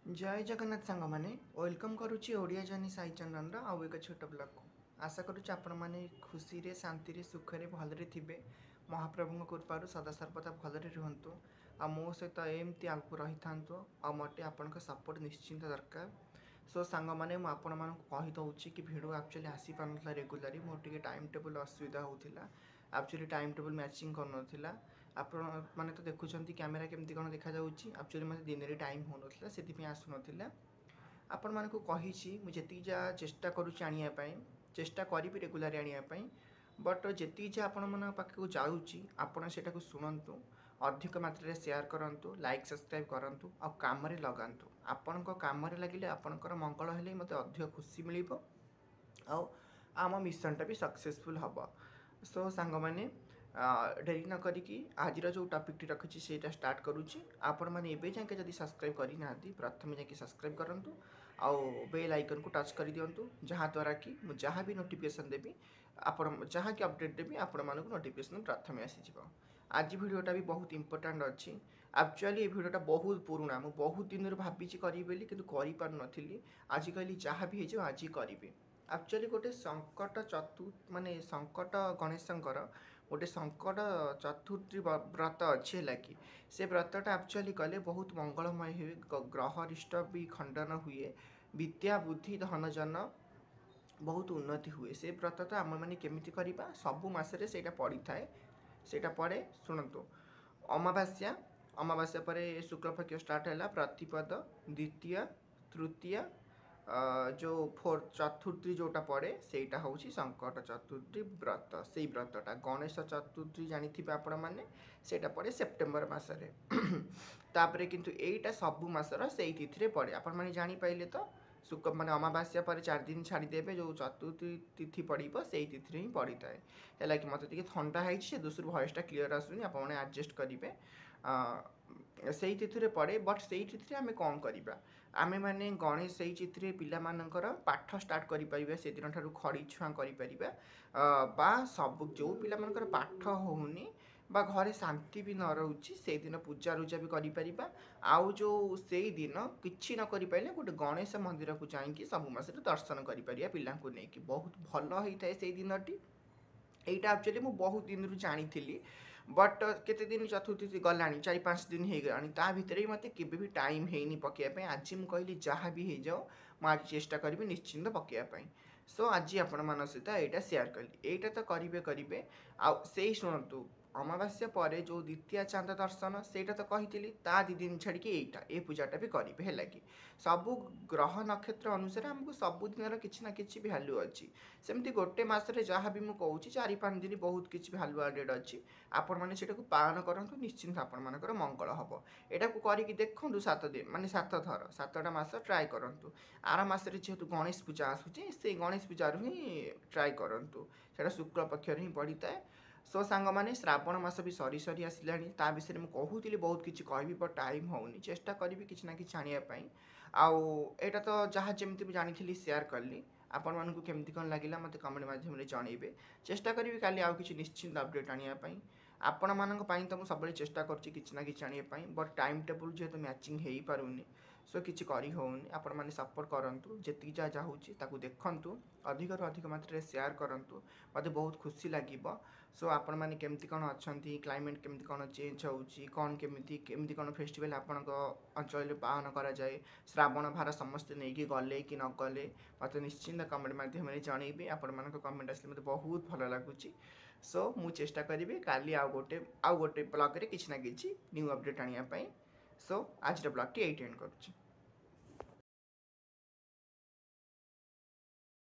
जय जगन्नाथ सांग मैंने वेलकम करुच्ची ओडिया जर्नी साई चंदन आउ एक छोट ब्लॉग को आशा करुच्ची आपण मैंने खुशी रे शांति रे सुख रे भलरे थिबे महाप्रभु कृपारू सदा सर्वदा भलरे रुहंतु आ मो सहित एमती आगु रही थांतु आ मटे आपनका सपोर्ट निश्चिंत दरकार। सो सांग मैंने मु आपण मानक कहि दउची कि वीडियो एक्चुअली आसी पानथला रेगुलरली मोर टिके टाइम टेबल असुविधा होउथिला एक्चुअली टाइम टेबल मैचिंग करनथिला आपण माने तो देखुछंती कैमरा केमती कोन देखा जाउची एक्चुअली मते दिन रे टाइम होनथिला सेति पे आसुनथिला आपण मानकु कहिछि मु जेति जा चेष्टा करूछि आनिया पई चेष्टा करिबि रेगुलर आनिया पई बट जेति जा आपण मन पाखकु जाउछि आपण सेटाकु सुनंतु अधिक मात्रा रे शेयर करंतु लाइक सब्सक्राइब करंतु आ काम रे लगांतु आपण को काम रे लागिले आपणकर मंगल हेले मते अधिक खुशी मिलिबो आ आम मिशनटा भी सक्सेसफुल हम। सो सांग मैंने डेरी न करी आज जो टॉपिक रखी से स्टार्ट करुच्ची आपण मैंने एवं जाके जब सब्सक्राइब करना प्रथम जाके सब्सक्राइब करूँ आउ बेल आइकन को टच कर दिंतु जहाँद्वारा कि मुझे जहाँ भी नोटिफिकेशन देवी आपण जहाँ कि अपडेट देवी आपण मानक नोटिफिकेशन प्रथम आसीज। आज वीडियोटा भी बहुत इंपोर्टेंट अच्छी एक्चुअली ये वीडियोटा बहुत पुराना मुझे बहुत दिन भावी करी कि पारी आज कहली जहाँ भी हो आज करी एक्चुअली गोटे संकट चतुर्थ माने संकट गणेशंकर गोटे संकट चतुर्थी व्रत अच्छे है कि से व्रतटा एक्चुअली कले बहुत मंगलमय हुए ग्रह रिष्ट भी खंडन हुए विद्या बुद्धि धन जन बहुत उन्नति हुए से व्रत तो आम मैंने केमिति करवा सबु मासरे सेटा पड़ी थाए सेटा पड़े शुणु अमावास्या अमावास्या पर शुक्लपक्ष स्टार्ट है प्रतिपद द्वितीय तृतीय जो फोर्थ चतुर्थी जोटा पड़े सेटा हूँ संकट चतुर्थी व्रत से व्रतटा गणेश चतुर्थी जानी आपण मैंने सेटा पड़े सेप्टेम्बर मसरे तापरे किंतु एटा सबु मासर से तिथि पड़े आपण मैंने जापारे तो शुक्ल माने अमावास्या पर 4 दिन छाड़देवे जो चतुर्थी तिथि पड़ो से तिथि ही पड़ी थाए है कि मत ठंडा है दूसरी वॉइसटा क्लीयर आसुनी आप एडजस्ट करेंगे से तिथि पड़े बट से तिथि आम कौन करवा आमे माने गणेश से तिथि पिलामानकर पाठ स्टार्ट करें से दिन ठार खड़ी छुआ कर सब जो पिलामानकर पाठ होनी बा घरे शांति भी न रोचे से दिन पूजा रूजा भी करें आउ जो से दिन किसी न कर पारे गोटे गणेश मंदिर को जाकि सब मास दर्शन कर पिला नहीं बहुत भल होता है से दिनटी यहीटा एक्चुअली मुझे बहुत दिन रू जानी बट केते दिन चतुर्थी गला 4-5 दिन हो गला ता भितर ही मत के भी टाइम है पकड़ापी आज मुझे कहली जहाँ भी हो जाओ मुझे चेष्टा करी निश्चिंत पकड़ापी। सो आज आपण सहित यहाँ सेयार कली यहीटा तो करेंगे आउ से शुणु अमावास्या पर जो द्वितीय चांद दर्शन सेटा तो कही ता 2 दिन छाड़ी एटा ए पूजाटा भी करेंगे है कि सबू ग्रह नक्षत्र अनुसार आमको सबुदिन किसी ना कि भैल्यू अच्छी सेमती गोटे मसरे जहाँ भी मुझे कहूँ 4-5 दिन बहुत किसी भैल्यू आडेड अच्छी आपण मैंने पालन करूँ निश्चिंत आपण मानकर मंगल हम यहाँ को करके देखूँ 7 दिन माने 7 थर 7टा मास ट्राए करूँ आर मसरे जेहेतु गणेश पूजा आसूँ से गणेश पूजार ही ट्राए करूँ से शुक्ल पक्ष ही पड़ी था। सो सांग मैंने श्रावण मास भी सरी सरी आसला ता विषय में कहूली बहुत किसी कहि बट टाइम होनी चेष्टा करी कि ना कि आने आउ एटा तो जहाँ जमी जानी सेयार कली आपण मानक केमती कौन लगे मत कमेंट मध्यम जनइबे चेष्टा करी काली आउ किसी निश्चिंत अपडेट आने आपण मानी तो मुझे सब चेष्टा करना बट टाइम टेबल जेहेतु मैचिंग हो पारूनी सो किसी करी होनी आपण मैंने सपोर्ट करूँ जी जहाँ चाहूँगी देखूँ अधिक अधिक मात्रा शेयर करूँ मत बहुत खुशी लगे। सो आपण मैंने केमती कौन अच्छा क्लाइमेट केमती कौन चेंज होन केमती कौन फेस्टिवल आपण अंचल पालन कराए श्रावण भार समस्ते नहीं गले कि न गले मत निश्चिंत कमेंट मध्यम जनइबे आपण मान कमेंट आसले मत बहुत भल लगुच। सो मु चेष्टा करी काली आउ गोटे ब्लॉग रे किसी ना कि न्यू अपडेट आने। सो आज ब्लॉग टी एंड करुच्ची।